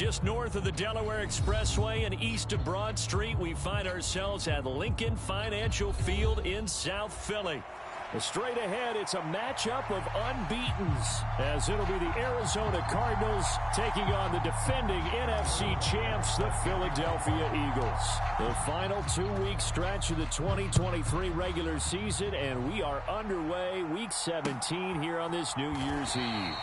Just north of the Delaware Expressway and east of Broad Street, we find ourselves at Lincoln Financial Field in South Philly. Straight ahead, it's a matchup of unbeatens, as it'll be the Arizona Cardinals taking on the defending NFC champs, the Philadelphia Eagles. The final 2-week stretch of the 2023 regular season, and we are underway week 17 here on this New Year's Eve.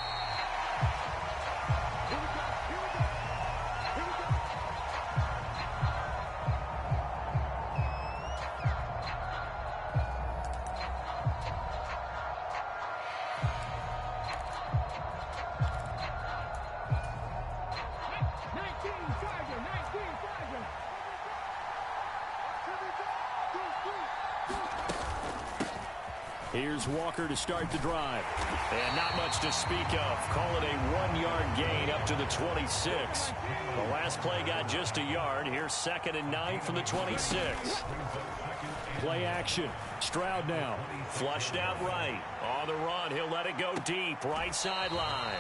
Here's Walker to start the drive. And not much to speak of. Call it a 1-yard gain up to the 26. The last play got just a yard. Here's 2nd and 9 from the 26. Play action. Stroud now. Flushed out right. On the run, he'll let it go deep. Right sideline.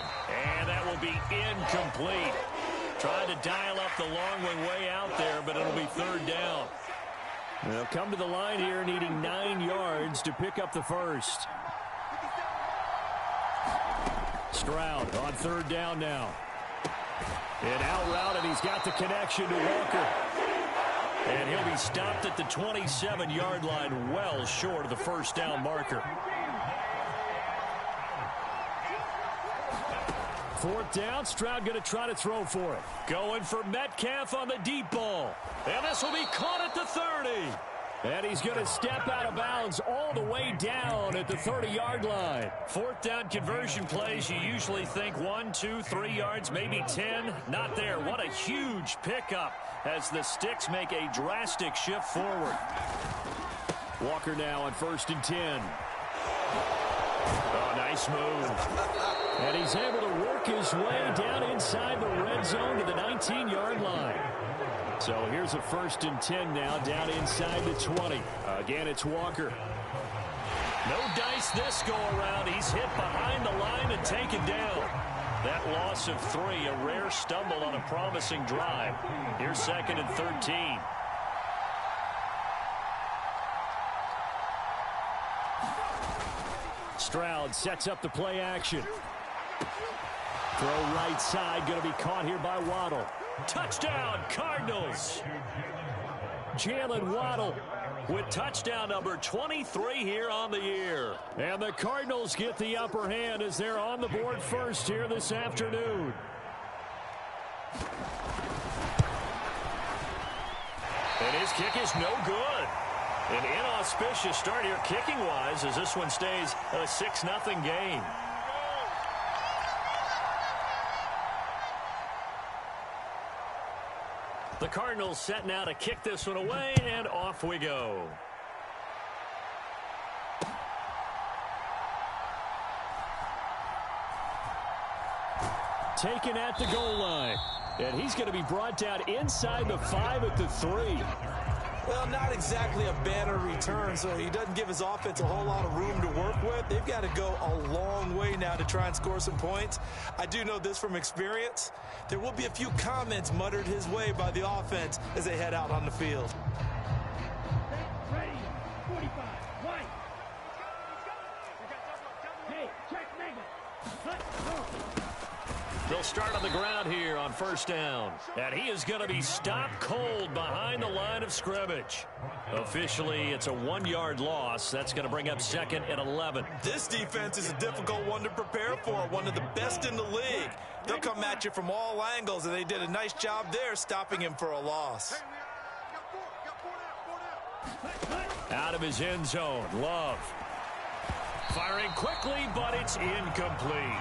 And that will be incomplete. Trying to dial up the long way out there, but it'll be 3rd down. They'll come to the line here needing 9 yards to pick up the first. Stroud on 3rd down now. And out route, and he's got the connection to Walker. And he'll be stopped at the 27-yard line, well short of the 1st down marker. 4th down, Stroud going to try to throw for it. Going for Metcalf on the deep ball. And this will be caught at the 30. And he's going to step out of bounds all the way down at the 30-yard line. 4th down conversion plays, you usually think 1, 2, 3 yards, maybe 10. Not there. What a huge pickup as the Sticks make a drastic shift forward. Walker now on 1st and 10. Oh, nice move. And he's able to work his way down inside the red zone to the 19-yard line. So here's a 1st and 10 now down inside the 20. Again, it's Walker. No dice this go-around. He's hit behind the line and taken down. That loss of 3, a rare stumble on a promising drive. Here's 2nd and 13. Stroud sets up the play action. Throw right side, going to be caught here by Waddle. Touchdown, Cardinals. Jalen Waddle with touchdown number 23 here on the year. And the Cardinals get the upper hand as they're on the board first here this afternoon. And his kick is no good. An inauspicious start here kicking-wise as this one stays a 6-0 game. The Cardinals set now to kick this one away, and off we go. Taken at the goal line. And he's going to be brought down inside the 5 at the 3. Well, not exactly a banner return, so he doesn't give his offense a whole lot of room to work with. They've got to go a long way now to try and score some points. I do know this from experience. There will be a few comments muttered his way by the offense as they head out on the field. Ready, 45, white. Hey, check mega. They'll start on the ground here on 1st down. And he is going to be stopped cold behind the line of scrimmage. Officially, it's a 1-yard loss. That's going to bring up 2nd and 11. This defense is a difficult one to prepare for, one of the best in the league. They'll come at you from all angles, and they did a nice job there stopping him for a loss. Out of his end zone, Love. Firing quickly, but it's incomplete.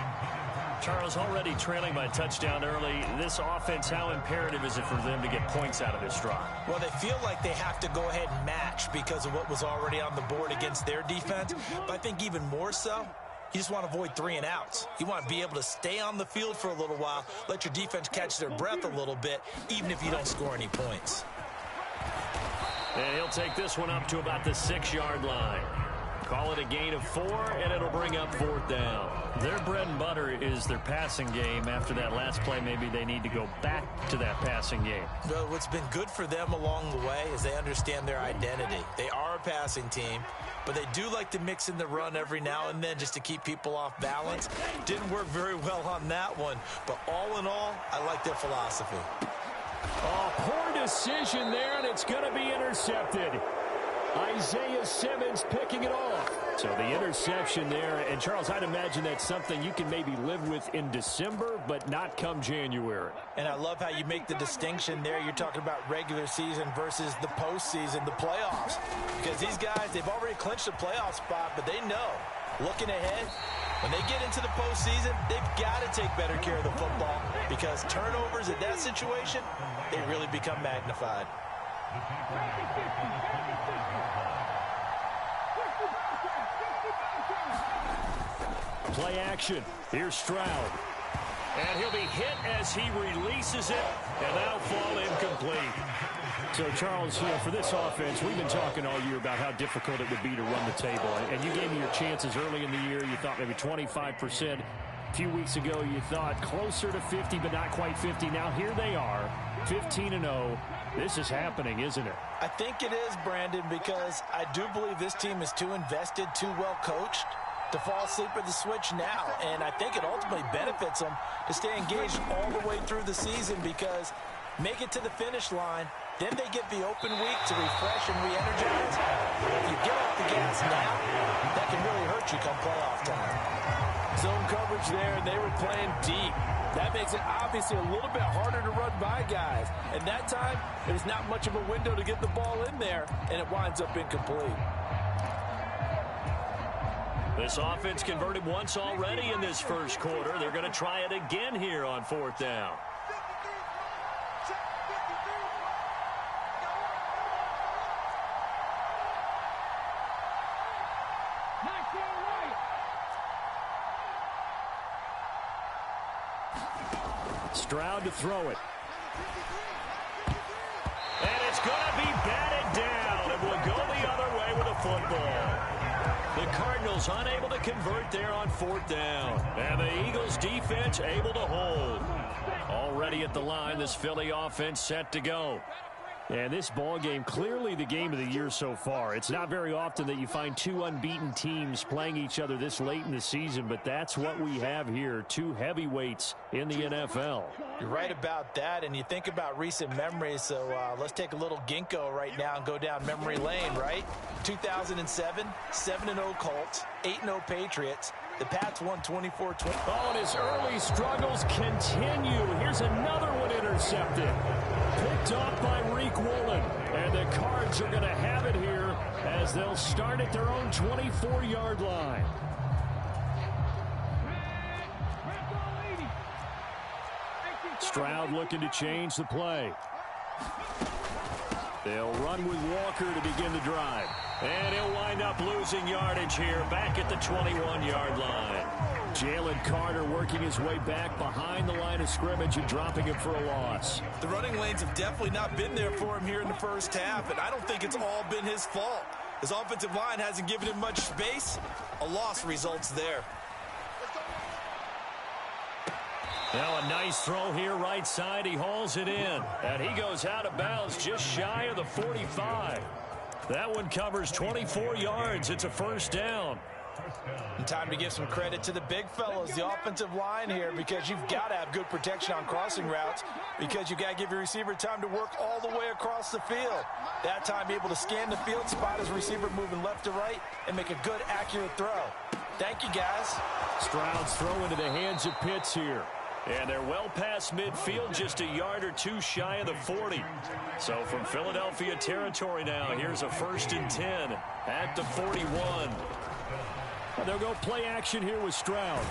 Charles, already trailing by a touchdown early. This offense, how imperative is it for them to get points out of this drive? Well, they feel like they have to go ahead and match because of what was already on the board against their defense. But I think even more so, you just want to avoid 3 and outs. You want to be able to stay on the field for a little while, let your defense catch their breath a little bit, even if you don't score any points. And he'll take this one up to about the 6-yard line. Call it a gain of 4, and it'll bring up 4th down. Their bread and butter is their passing game. After that last play, maybe they need to go back to that passing game. Well, what's been good for them along the way is they understand their identity. They are a passing team, but they do like to mix in the run every now and then just to keep people off balance. Didn't work very well on that one, but all in all, I like their philosophy. Oh, poor decision there, and it's going to be intercepted. Isaiah Simmons picking it off. So the interception there, and Charles, I'd imagine that's something you can maybe live with in December, but not come January. And I love how you make the distinction there. You're talking about regular season versus the postseason, the playoffs. Because these guys, they've already clinched a playoff spot, but they know, looking ahead, when they get into the postseason, they've got to take better care of the football because turnovers in that situation, they really become magnified. Play action. Here's Stroud. And he'll be hit as he releases it, and that'll fall incomplete. So, Charles, for this offense, we've been talking all year about how difficult it would be to run the table. And you gave me your chances early in the year. You thought maybe 25%. A few weeks ago, you thought closer to 50, but not quite 50. Now, here they are, 15-0. This is happening, isn't it? I think it is, Brandon, because I do believe this team is too invested, too well coached to fall asleep at the switch now. And I think it ultimately benefits them to stay engaged all the way through the season because make it to the finish line, then they get the open week to refresh and re-energize. If you get off the gas now, that can really hurt you come playoff time. Zone coverage there, and they were playing deep. That makes it obviously a little bit harder to run by guys. And that time, there's not much of a window to get the ball in there, and it winds up incomplete. This offense converted once already in this first quarter. They're going to try it again here on 4th down. Stroud to throw it. And it's going to be batted down. It will go the other way with a football. The Cardinals unable to convert there on 4th down. And the Eagles defense able to hold. Already at the line, this Philly offense set to go. And this ball game, clearly the game of the year so far. It's not very often that you find two unbeaten teams playing each other this late in the season, but that's what we have here, two heavyweights in the NFL. You're right about that, and you think about recent memories, so let's take a little ginkgo right now and go down memory lane, right? 2007, 7-0 Colts, 8-0 Patriots. The Pats won 24-20. Oh, and his early struggles continue. Here's another one intercepted. Picked off by Reek Woolen. And the Cards are going to have it here as they'll start at their own 24-yard line. Stroud looking to change the play. They'll run with Walker to begin the drive. And he'll wind up losing yardage here back at the 21-yard line. Jalen Carter working his way back behind the line of scrimmage and dropping him for a loss. The running lanes have definitely not been there for him here in the first half, and I don't think it's all been his fault. His offensive line hasn't given him much space. A loss results there. Now a nice throw here right side. He hauls it in. And he goes out of bounds just shy of the 45. That one covers 24 yards. It's a first down. And time to give some credit to the big fellows, the offensive line here, because you've got to have good protection on crossing routes because you've got to give your receiver time to work all the way across the field. That time be able to scan the field, spot his receiver moving left to right, and make a good, accurate throw. Thank you, guys. Stroud's throw into the hands of Pitts here. And they're well past midfield, just a yard or two shy of the 40. So from Philadelphia territory now, here's a 1st and 10 at the 41. They'll go play action here with Stroud.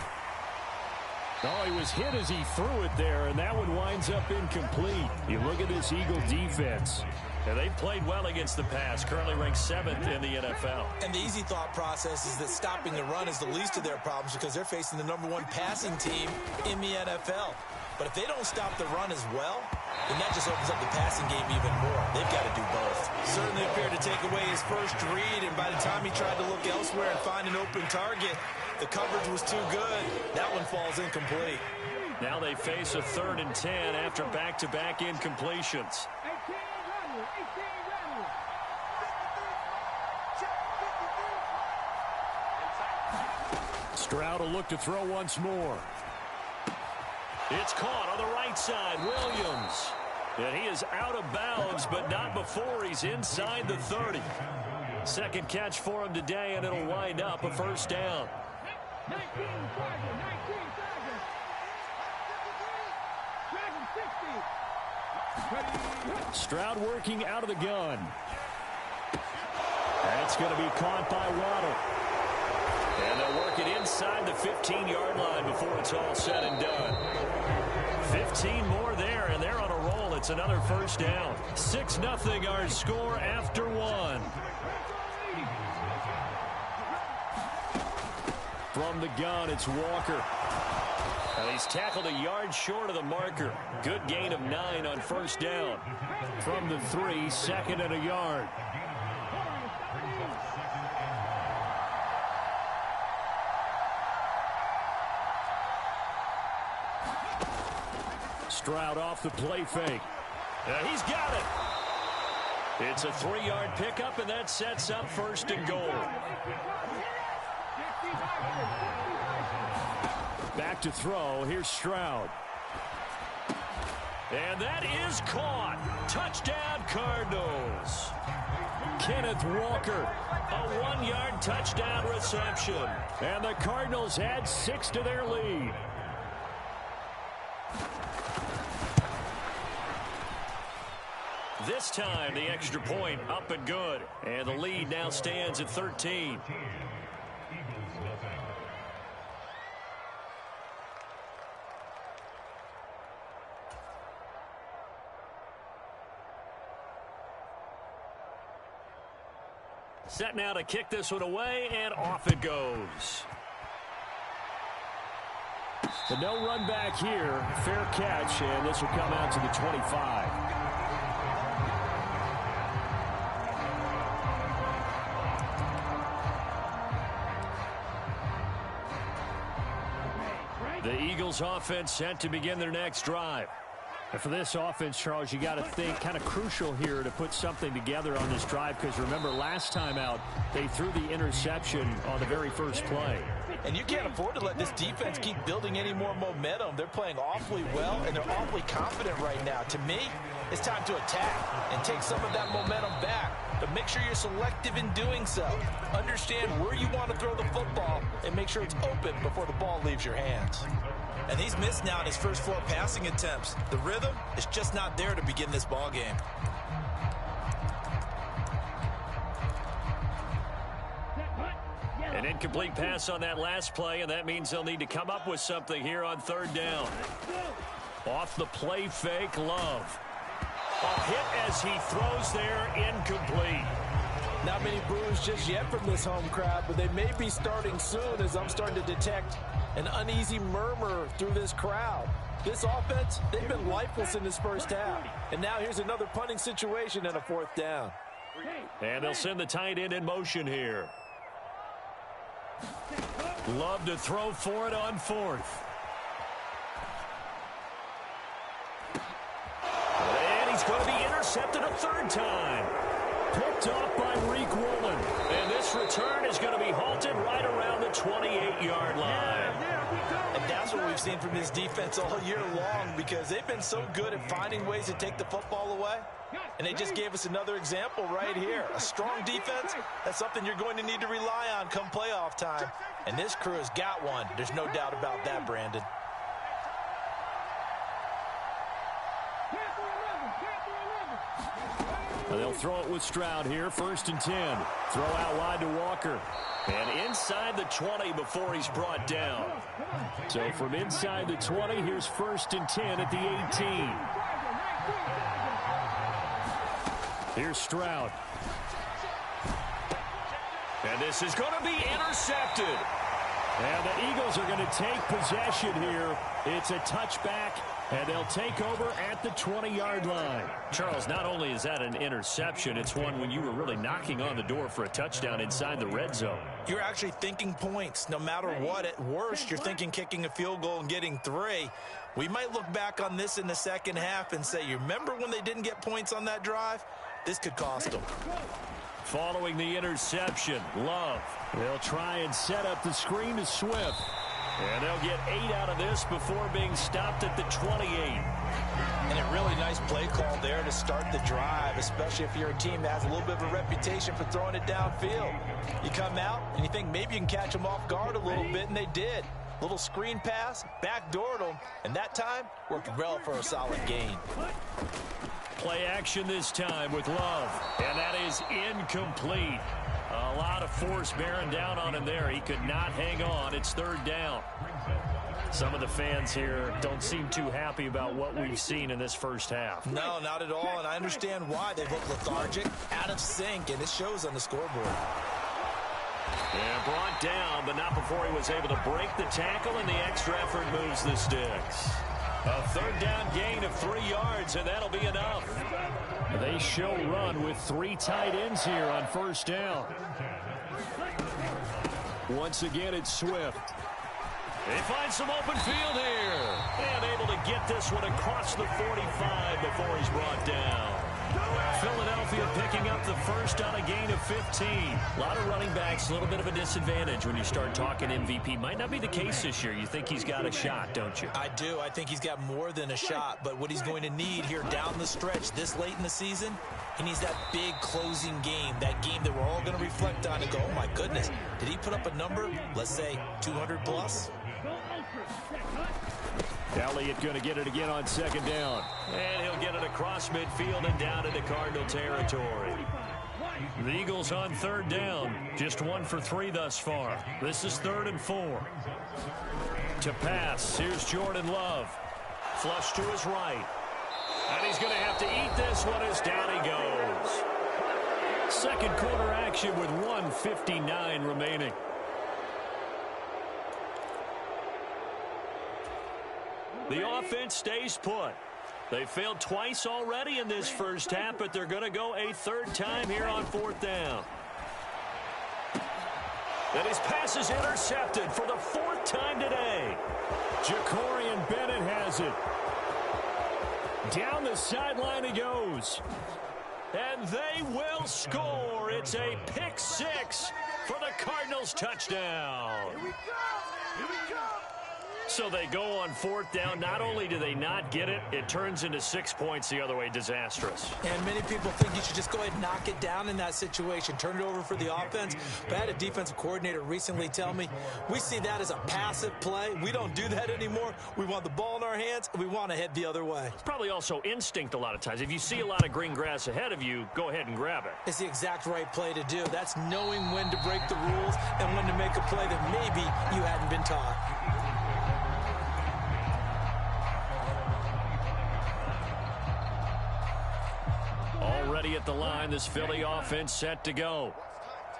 Oh, he was hit as he threw it there, and that one winds up incomplete. You look at this Eagle defense. And they've played well against the pass, currently ranked 7th in the NFL. And the easy thought process is that stopping the run is the least of their problems because they're facing the #1 passing team in the NFL. But if they don't stop the run as well, then that just opens up the passing game even more. They've got to do both. certainly appeared to take away his first read, and by the time he tried to look elsewhere and find an open target, the coverage was too good. That one falls incomplete. Now they face a 3rd and 10 after back-to-back incompletions. Stroud will look to throw once more. It's caught on the right side. Williams. And he is out of bounds, but not before he's inside the 30. Second catch for him today, and it'll wind up a first down. 19 Stroud working out of the gun. That's going to be caught by Waddle. And they'll work it inside the 15-yard line before it's all said and done. 15 more there, and they're on a roll. It's another first down. 6-0 our score after one. From the gun, it's Walker. And he's tackled a yard short of the marker. Good gain of 9 on first down. From the 3, 2nd and a yard. Stroud off the play fake. He's got it. It's a 3-yard pickup, and that sets up 1st and goal. Back to throw. Here's Stroud. And that is caught. Touchdown, Cardinals. Kenneth Walker, a 1-yard touchdown reception. And the Cardinals add 6 to their lead. This time, the extra point up and good. And the lead now stands at 13. Set now to kick this one away, and off it goes. The no run back here. Fair catch, and this will come out to the 25. The Eagles offense set to begin their next drive. And for this offense, Charles, you got to think kind of crucial here to put something together on this drive, because remember last time out they threw the interception on the very first play. And you can't afford to let this defense keep building any more momentum. They're playing awfully well, and they're awfully confident right now. To me, it's time to attack and take some of that momentum back. But make sure you're selective in doing so. Understand where you want to throw the football and make sure it's open before the ball leaves your hands. And he's missed now in his first 4 passing attempts. The rhythm is just not there to begin this ball game. An incomplete pass on that last play, and that means they'll need to come up with something here on 3rd down. Off the play fake, Love. A hit as he throws there, incomplete. Not many boos just yet from this home crowd, but they may be starting soon, as I'm starting to detect an uneasy murmur through this crowd. This offense, they've been lifeless in this first half. And now here's another punting situation and a 4th down. And they'll send the tight end in motion here. Love to throw for it on 4th. And he's going to be intercepted a 3rd time. Picked off by Reek Woolen. And this return is going to be halted right around the 28-yard line. And that's what we've seen from this defense all year long, because they've been so good at finding ways to take the football away. And they just gave us another example right here. A strong defense, that's something you're going to need to rely on come playoff time. And this crew has got one. There's no doubt about that, Brandon. And they'll throw it with Stroud here. 1st and 10. Throw out wide to Walker. And inside the 20 before he's brought down. So from inside the 20, here's 1st and 10 at the 18. Here's Stroud. And this is going to be intercepted. And the Eagles are going to take possession here. It's a touchback And they'll take over at the 20-yard line. Charles, not only is that an interception, it's one when you were really knocking on the door for a touchdown inside the red zone. You're actually thinking points. No matter what, at worst, you're thinking kicking a field goal and getting 3. We might look back on this in the second half and say, you remember when they didn't get points on that drive? This could cost them. Following the interception, Love. They'll try and set up the screen to Swift. And they'll get 8 out of this before being stopped at the 28. And a really nice play call there to start the drive, especially if you're a team that has a little bit of a reputation for throwing it downfield. You come out and you think maybe you can catch them off guard a little bit, and they did. Little screen pass, backdoored them, and that time worked well for a solid gain. Play action this time with Love, and that is incomplete. A lot of force bearing down on him there. He could not hang on. It's 3rd down. Some of the fans here don't seem too happy about what we've seen in this first half. No, not at all, and I understand why. They look lethargic, out of sync, and it shows on the scoreboard. And brought down, but not before he was able to break the tackle, and the extra effort moves the sticks. A 3rd down gain of 3 yards, and that'll be enough. They show run with 3 tight ends here on 1st down. Once again, it's Swift. They find some open field here. And able to get this one across the 45 before he's brought down. Philadelphia picking up the first on a gain of 15. A lot of running backs, a little bit of a disadvantage when you start talking MVP. Might not be the case this year. You think he's got a shot, don't you? I do. I think he's got more than a shot. But what he's going to need here down the stretch this late in the season, he needs that big closing game, that game that we're all going to reflect on and go, oh, my goodness, did he put up a number, let's say, 200 plus? Elliott going to get it again on 2nd down. And he'll get it across midfield and down into Cardinal territory. The Eagles on 3rd down. Just 1 for 3 thus far. This is 3rd and 4. To pass, here's Jordan Love. Flush to his right. And he's going to have to eat this one as down he goes. Second quarter action with 1:59 remaining. The offense stays put. They failed twice already in this first half, but they're going to go a 3rd time here on 4th down. And his pass is intercepted for the 4th time today. Jacorian Bennett has it. Down the sideline he goes. And they will score. It's a pick 6 for the Cardinals touchdown. Here we go! Here we go! So they go on 4th down. Not only do they not get it, it turns into 6 points the other way. Disastrous. And many people think you should just go ahead and knock it down in that situation. Turn it over for the offense. But I had a defensive coordinator recently tell me, we see that as a passive play. We don't do that anymore. We want the ball in our hands, and we want to head the other way. It's probably also instinct a lot of times. If you see a lot of green grass ahead of you, go ahead and grab it. It's the exact right play to do. That's knowing when to break the rules and when to make a play that maybe you hadn't been taught. Already at the line, this Philly offense set to go.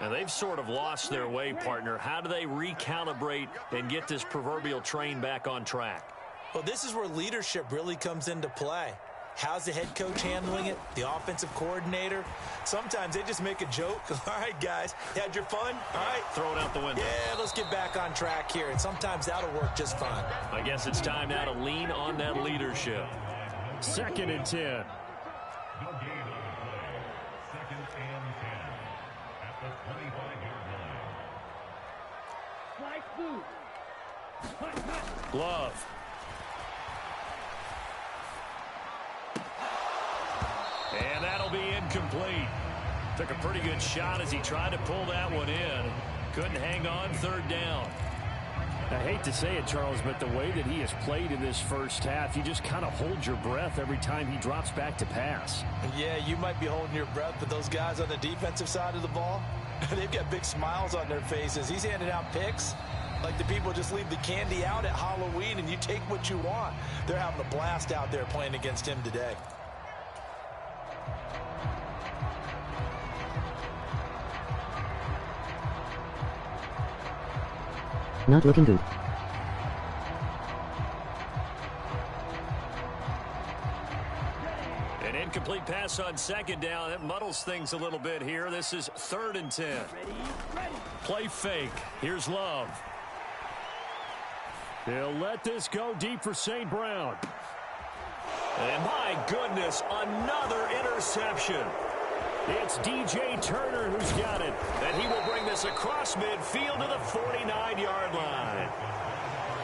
And they've sort of lost their way, partner. How do they recalibrate and get this proverbial train back on track? Well, this is where leadership really comes into play. How's the head coach handling it? The offensive coordinator? Sometimes they just make a joke. All right, guys, you had your fun? All right. Throw it out the window. Yeah, let's get back on track here. And sometimes that'll work just fine. I guess it's time now to lean on that leadership. 2nd and 10. Love. And that'll be incomplete. Took a pretty good shot as he tried to pull that one in. Couldn't hang on 3rd down. I hate to say it, Charles, but the way that he has played in this first half, you just kind of hold your breath every time he drops back to pass. Yeah, you might be holding your breath, but those guys on the defensive side of the ball, they've got big smiles on their faces. He's handing out picks like the people just leave the candy out at Halloween and you take what you want. They're having a blast out there playing against him today. Not looking good. pass on second down. That muddles things a little bit here. This is 3rd and 10. Play fake. Here's Love. They'll let this go deep for St. Brown. And my goodness, another interception. It's DJ Turner who's got it. And he will bring this across midfield to the 49-yard line.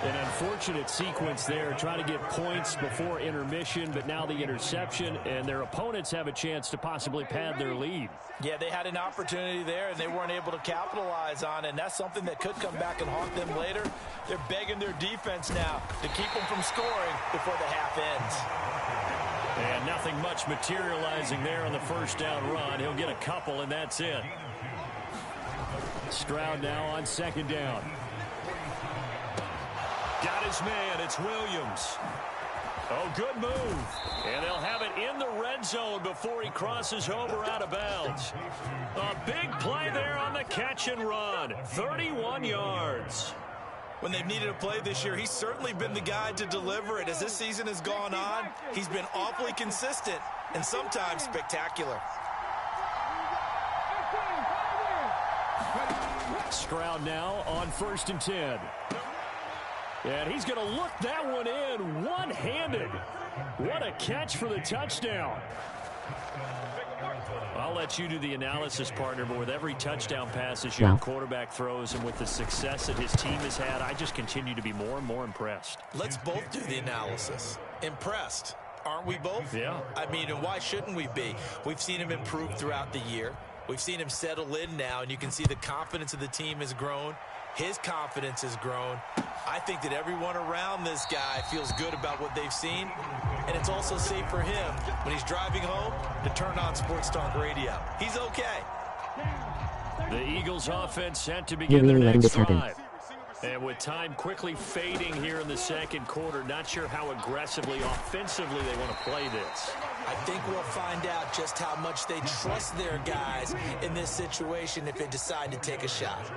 An unfortunate sequence there, trying to get points before intermission, but now the interception, and their opponents have a chance to possibly pad their lead. Yeah, they had an opportunity there, and they weren't able to capitalize on it, and that's something that could come back and haunt them later. They're begging their defense now to keep them from scoring before the half ends. And nothing much materializing there on the first down run. He'll get a couple, and that's it. Stroud now on second down. Got his man. It's Williams. Oh, good move. And they'll have it in the red zone before he crosses over out of bounds. A big play there on the catch and run. 31 yards. When they've needed a play this year, he's certainly been the guy to deliver it. As this season has gone on, he's been awfully consistent and sometimes spectacular. Stroud now on 1st and 10. And he's going to look that one in one-handed. What a catch for the touchdown. I'll let you do the analysis, partner, but with every touchdown pass this young quarterback throws and with the success that his team has had, I just continue to be more and more impressed. Let's both do the analysis. Impressed. Aren't we both? Yeah. I mean, and why shouldn't we be? We've seen him improve throughout the year. We've seen him settle in now, and you can see the confidence of the team has grown. His confidence has grown. I think that everyone around this guy feels good about what they've seen, and it's also safe for him when he's driving home to turn on Sports Talk Radio. He's okay. The Eagles offense set to begin their next drive. And with time quickly fading here in the second quarter, not sure how aggressively, offensively they want to play this. I think we'll find out just how much they trust their guys in this situation if they decide to take a shot.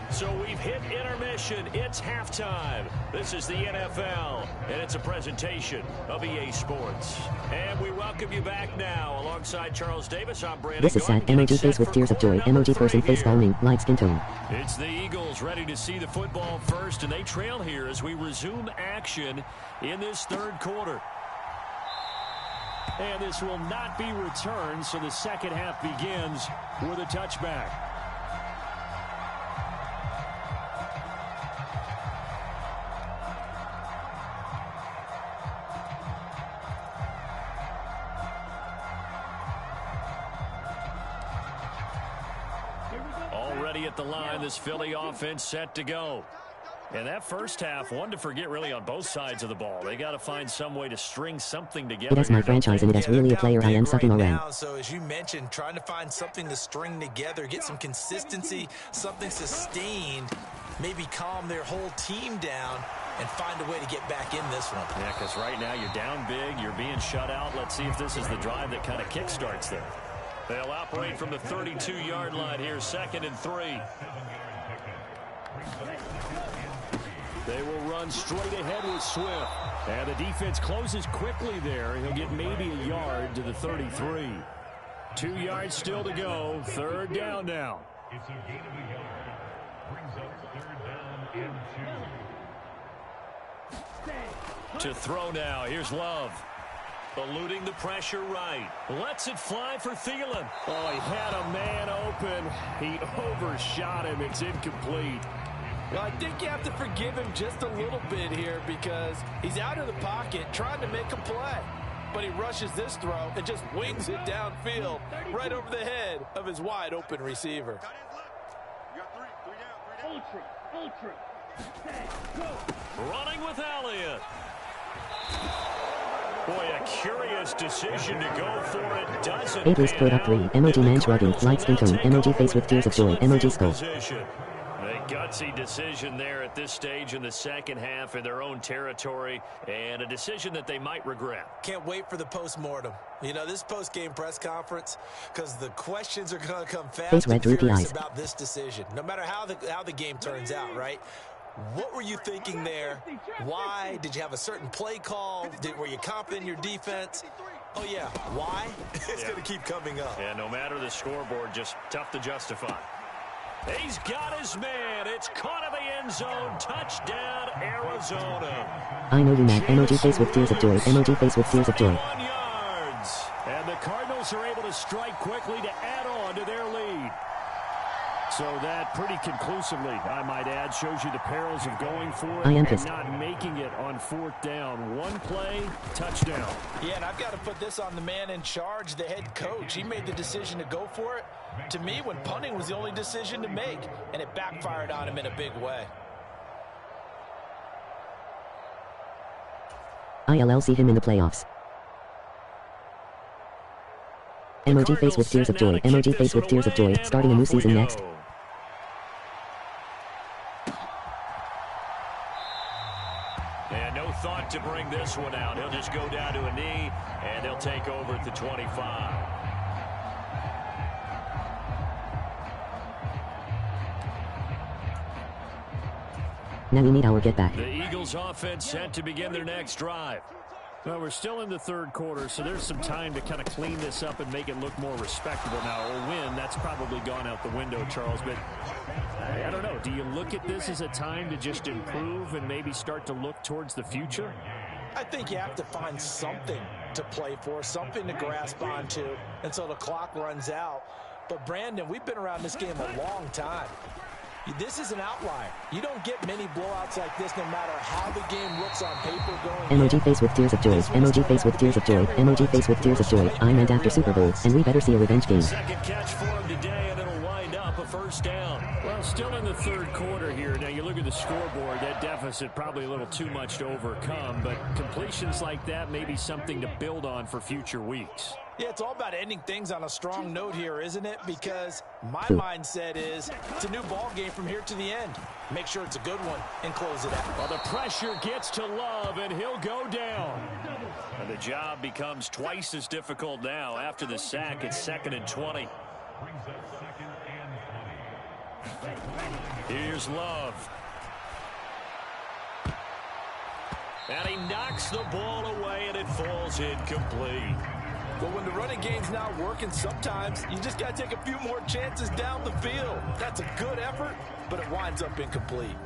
So we've hit intermission. It's halftime. This is the NFL, and it's a presentation of EA Sports. And we welcome you back now. Alongside Charles Davis, I'm Brandon. This is sad. Emoji face with tears of joy. Emoji person face palming. Light skin tone. It's the Eagles ready to see the football first, and they trail here as we resume action in this third quarter. And this will not be returned, so the second half begins with a touchback. Already at the line, this Philly offense set to go. And that first half, one to forget really on both sides of the ball. They got to find some way to string something together. It is my franchise and it is really a player I am sucking around. So as you mentioned, trying to find something to string together, get some consistency, something sustained, maybe calm their whole team down and find a way to get back in this one. Yeah, because right now you're down big, you're being shut out. Let's see if this is the drive that kind of kickstarts them. They'll operate from the 32-yard line here, 2nd and 3. They will run straight ahead with Swift. And the defense closes quickly there. He'll get maybe a yard to the 33. 2 yards still to go. 3rd down now. It's a gain of a yard. Brings up 3rd down and 2. To throw now. Here's Love. Eluding the pressure right. Lets it fly for Thielen. Oh, he had a man open. He overshot him. It's incomplete. Well, I think you have to forgive him just a little bit here because he's out of the pocket trying to make a play. But he rushes this throw and just wings it downfield right over the head of his wide-open receiver. Running with Elliott. Boy, a curious decision to go for it. Doesn't Abels put up 3. Emoji man shrugging. Light skin tone. Emoji face with tears of joy. Emoji skull. A gutsy decision there at this stage in the second half in their own territory, and a decision that they might regret. Can't wait for the post-mortem. You know, this post-game press conference, because the questions are going to come fast and furious about this decision. No matter how the game turns out, right? What were you thinking there? Why? Did you have a certain play call? Were you confident in your defense? Oh, yeah. Why? It's going to keep coming up. Yeah, no matter the scoreboard, just tough to justify. He's got his man. It's caught in the end zone. Touchdown, Arizona. I know you, Matt. Emoji face with tears of joy. Emoji face with tears of joy. 1 yards. And the Cardinals are able to strike quickly to add on to their lead. So that pretty conclusively, I might add, shows you the perils of going for it and not making it on 4th down. One play, touchdown. Yeah, and I've got to put this on the man in charge, the head coach. He made the decision to go for it. To me, when punting was the only decision to make, and it backfired on him in a big way. ILL see him in the playoffs. Emoji face with tears of joy. Emoji face with tears of joy. Starting a new season next. And no thought to bring this one out. He'll just go down to a knee, and they'll take over at the 25. Now we need our get back. The Eagles offense set to begin their next drive. Well, we're still in the 3rd quarter, so there's some time to kind of clean this up and make it look more respectable now. A win, that's probably gone out the window, Charles, but I don't know. Do you look at this as a time to just improve and maybe start to look towards the future? I think you have to find something to play for, something to grasp onto until the clock runs out. But, Brandon, we've been around this game a long time. This is an outlier. You don't get many blowouts like this no matter how the game looks on paper going. Emoji face with tears of joy. Emoji face with tears of joy. Emoji face with tears of joy. I meant after Super Bowl, and we better see a revenge game. Second catch for him today, and it'll wind up a 1st down. Well, still in the 3rd quarter here. Now, you look at the scoreboard, that deficit probably a little too much to overcome, but completions like that may be something to build on for future weeks. Yeah, it's all about ending things on a strong note here, isn't it? Because my mindset is it's a new ball game from here to the end. Make sure it's a good one and close it out. Well, the pressure gets to Love, and he'll go down. And the job becomes twice as difficult now. After the sack, it's 2nd and 20. Here's Love. And he knocks the ball away, and it falls incomplete. But when the running game's not working, sometimes you just got to take a few more chances down the field. That's a good effort, but it winds up incomplete.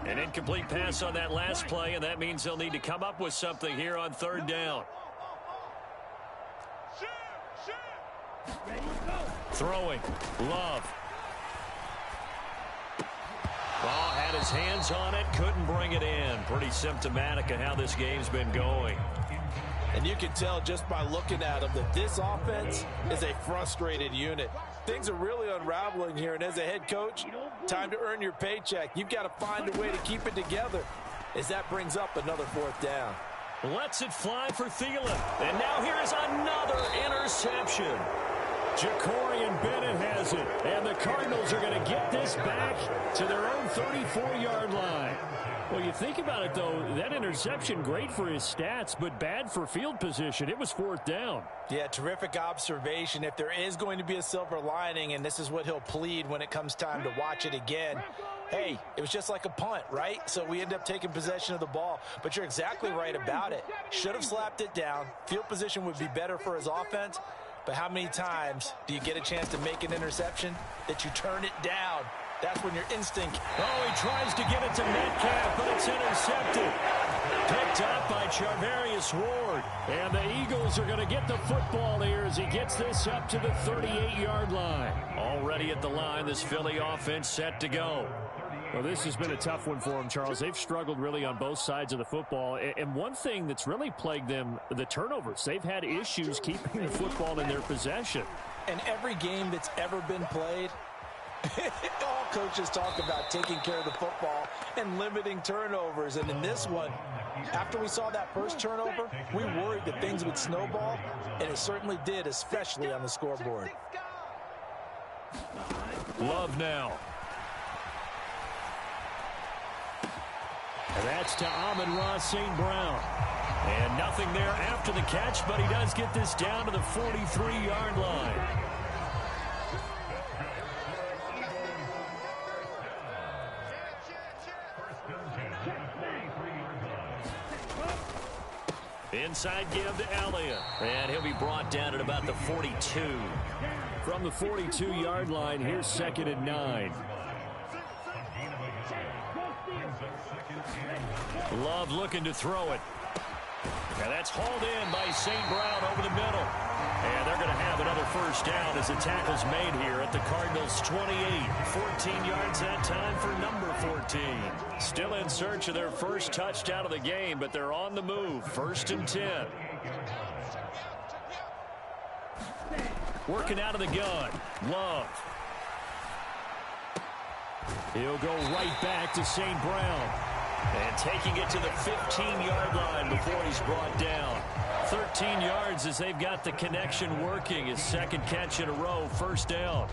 An incomplete pass on that last play, and that means they'll need to come up with something here on 3rd down. Throwing. Love. Ball had his hands on it, couldn't bring it in. Pretty symptomatic of how this game's been going. And you can tell just by looking at them that this offense is a frustrated unit. Things are really unraveling here, and as a head coach, time to earn your paycheck. You've got to find a way to keep it together as that brings up another 4th down. Lets it fly for Thielen. And now here is another interception. Ja'Cory Bennett has it, and the Cardinals are going to get this back to their own 34-yard line. Well, you think about it, though, that interception, great for his stats, but bad for field position. It was 4th down. Yeah, terrific observation. If there is going to be a silver lining, and this is what he'll plead when it comes time to watch it again, hey, it was just like a punt, right? So we end up taking possession of the ball. But you're exactly right about it. Should have slapped it down. Field position would be better for his offense. But how many times do you get a chance to make an interception that you turn it down? That's when your instinct. Oh, he tries to get it to Metcalf, but it's intercepted. Picked up by Charvarius Ward. And the Eagles are going to get the football here as he gets this up to the 38-yard line. Already at the line, this Philly offense set to go. Well, this has been a tough one for them, Charles. They've struggled really on both sides of the football. And one thing that's really plagued them, the turnovers. They've had issues keeping the football in their possession. And every game that's ever been played, all coaches talk about taking care of the football and limiting turnovers. And in this one, after we saw that first turnover, we worried that things would snowball, and it certainly did, especially on the scoreboard. Love now. And that's to Amon-Ra St. Brown. And nothing there after the catch, but he does get this down to the 43-yard line. Inside give to Elliott. And he'll be brought down at about the 42. From the 42-yard line, here's 2nd and 9. Love looking to throw it. And that's hauled in by St. Brown over the middle. And they're going to have another first down as the tackle's made here at the Cardinals' 28. 14 yards that time for number 14. Still in search of their first touchdown of the game, but they're on the move. 1st and 10. Working out of the gun. Love. He'll go right back to St. Brown. And taking it to the 15-yard line before he's brought down. 13 yards as they've got the connection working. His second catch in a row, first down.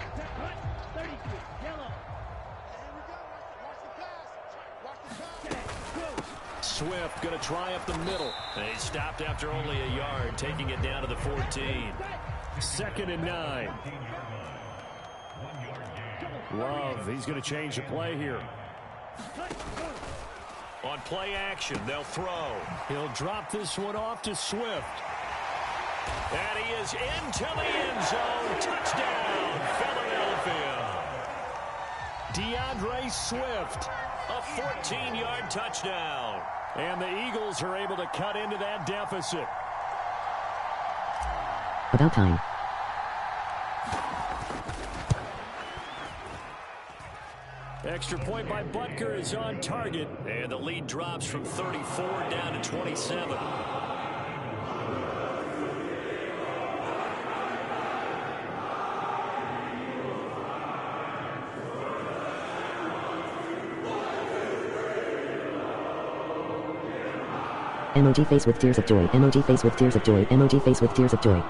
Swift going to try up the middle. And he stopped after only a yard, taking it down to the 14. 2nd and 9. Love, he's going to change the play here. On play action, they'll throw. He'll drop this one off to Swift. And he is into the end zone. Touchdown, Philadelphia. DeAndre Swift, a 14-yard touchdown. And the Eagles are able to cut into that deficit. About time. Extra point by Butker is on target. And the lead drops from 34 down to 27. Emoji face with tears of joy. Emoji face with tears of joy. Emoji face with tears of joy.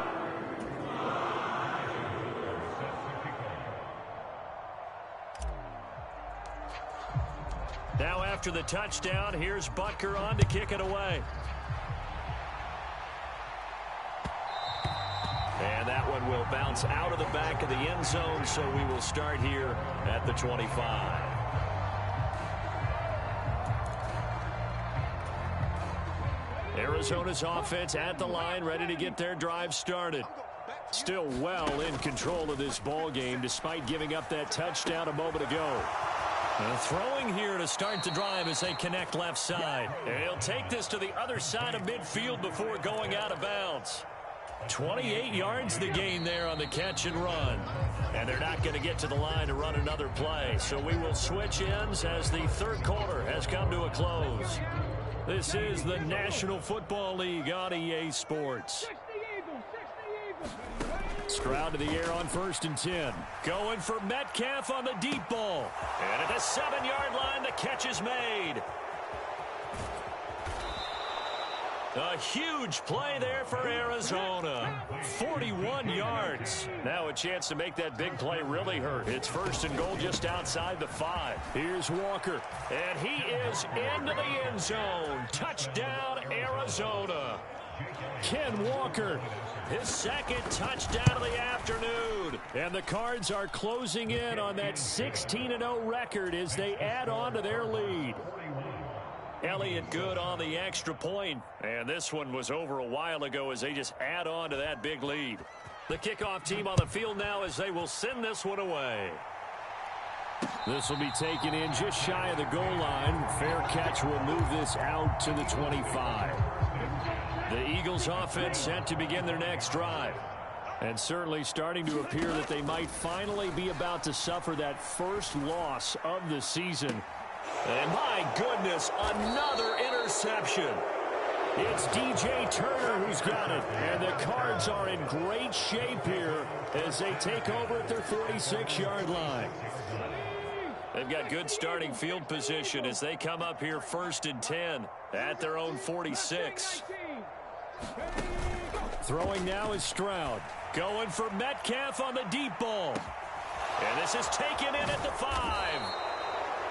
Now after the touchdown, here's Butker on to kick it away. And that one will bounce out of the back of the end zone, so we will start here at the 25. Arizona's offense at the line, ready to get their drive started. Still well in control of this ball game, despite giving up that touchdown a moment ago. Throwing here to start the drive as they connect left side. And he'll take this to the other side of midfield before going out of bounds. 28 yards the gain there on the catch and run. And they're not going to get to the line to run another play. So we will switch ends as the third quarter has come to a close. This is the National Football League on EA Sports. Stroud to the air on 1st and 10. Going for Metcalf on the deep ball. And at the 7-yard line, the catch is made. A huge play there for Arizona. 41 yards. Now a chance to make that big play really hurt. It's 1st and goal just outside the 5. Here's Walker. And he is into the end zone. Touchdown, Arizona. Ken Walker, his second touchdown of the afternoon. And the Cards are closing in on that 16-0 record as they add on to their lead. Elliott good on the extra point. And this one was over a while ago as they just add on to that big lead. The kickoff team on the field now as they will send this one away. This will be taken in just shy of the goal line. Fair catch will move this out to the 25. The Eagles offense set to begin their next drive. And certainly starting to appear that they might finally be about to suffer that first loss of the season. And my goodness, another interception. It's DJ Turner who's got it. And the Cards are in great shape here as they take over at their 46-yard line. They've got good starting field position as they come up here 1st and 10 at their own 46. Throwing now is Stroud. Going for Metcalf on the deep ball. And this is taken in at the 5.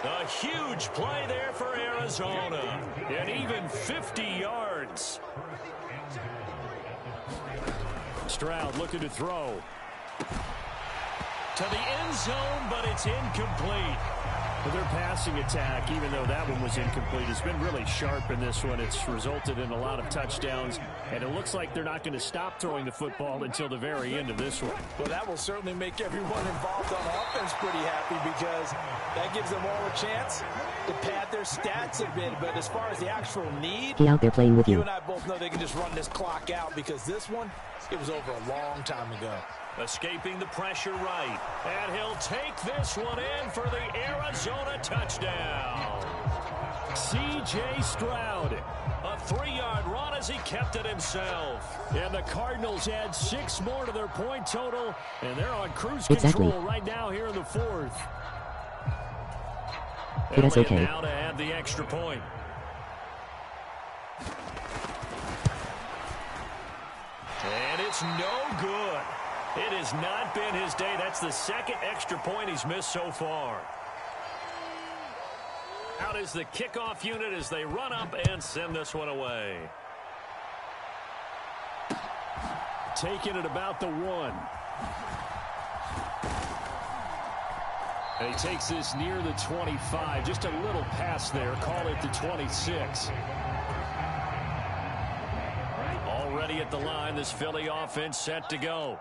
A huge play there for Arizona. And even 50 yards. Stroud looking to throw. To the end zone, but it's incomplete. Their passing attack, even though that one was incomplete, has been really sharp in this one. It's resulted in a lot of touchdowns, and it looks like they're not going to stop throwing the football until the very end of this one. Well, that will certainly make everyone involved on offense pretty happy because that gives them all a chance to pad their stats a bit. But as far as the actual need, He out there playing with you you. and I both know they can just run this clock out because this one, it was over a long time ago. Escaping the pressure right. And he'll take this one in for the Arizona touchdown. C.J. Stroud. A 3-yard run as he kept it himself. And the Cardinals add 6 more to their point total. And they're on cruise control right now here in the 4th. That's okay. Now to add the extra point. And it's no good. It has not been his day. That's the second extra point he's missed so far. Out is the kickoff unit as they run up and send this one away. Taking it about the 1. And he takes this near the 25. Just a little pass there. Call it the 26. Already at the line, this Philly offense set to go.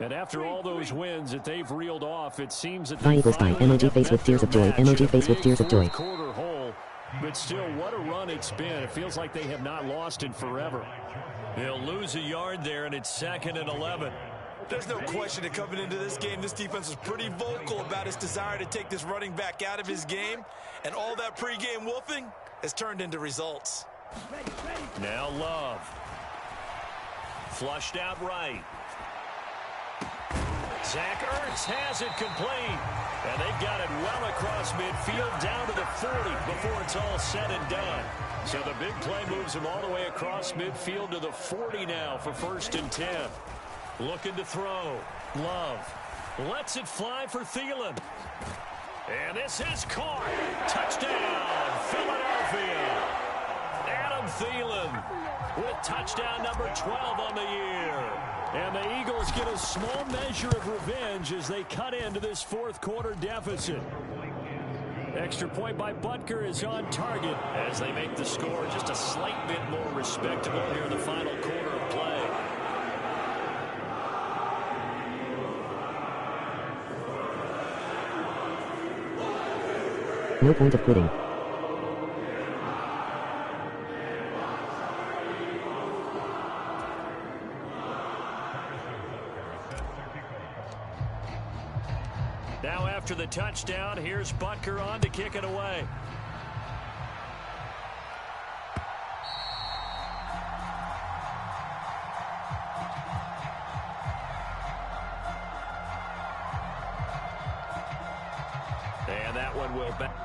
And after all those wins that they've reeled off, it seems that they emoji face with tears of joy. Emoji face with tears of joy. Quarter hole, but still, what a run it's been. It feels like they have not lost in forever. They'll lose a yard there, and it's 2nd and 11. There's no question that coming into this game, this defense was pretty vocal about its desire to take this running back out of his game, and all that pregame wolfing has turned into results. Now Love. Flushed out right. Zach Ertz has it complete. And they've got it well across midfield down to the 40 before it's all said and done. So the big play moves him all the way across midfield to the 40 now for 1st and 10. Looking to throw. Love lets it fly for Thielen. And this is caught. Touchdown, Philadelphia. Adam Thielen with touchdown number 12 on the year. And the Eagles get a small measure of revenge as they cut into this 4th quarter deficit. Extra point by Butker is on target as they make the score just a slight bit more respectable here in the final quarter of play. No point of quitting. Now after the touchdown, here's Butker on to kick it away. And that one will back.